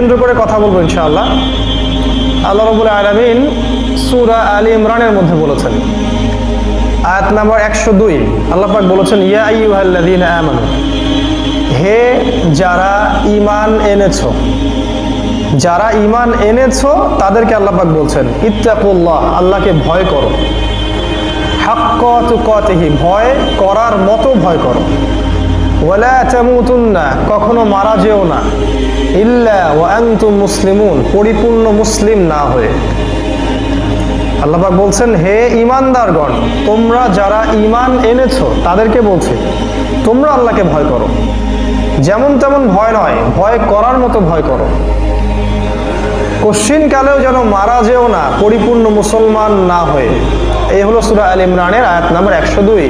কেন্দ্র করে কথা বলবো ইনশাআল্লাহ। আল্লাহ রাব্বুল আলামিন সূরা আলী ইমরানের মধ্যে বলেছেন, আয়াত নাম্বার 102, আল্লাহ পাক বলেছেন, ইয়া আইয়ুহাল্লাযীনা আমানু, হে যারা ঈমান এনেছো, যারা ঈমান এনেছো তাদেরকে আল্লাহ পাক বলছেন, ইত্তাকুল্লাহ, আল্লাহকে ভয় করো, হাক্কা তুকাতিহি, ভয় করার মতো ভয় করো, ওয়ালা তামুতুন্না, কখনো মারা যেও না, ইল্লা ওয়া আনতুম মুসলিমুন, পরিপূর্ণ মুসলিম না হয়ে। আল্লাহ পাক বলছেন, হে ঈমানদারগণ, তোমরা যারা ঈমান এনেছো তাদেরকে বলছে তোমরা আল্লাহকে ভয় করো, যেমন তেমন ভয় নয়, ভয় করার মতো ভয় করো, কশ্চিন কালেও যেন মারা যেও না পরিপূর্ণ মুসলমান না হয়ে। এই হলো সূরা আল ইমরানের আয়াত নাম্বার 102।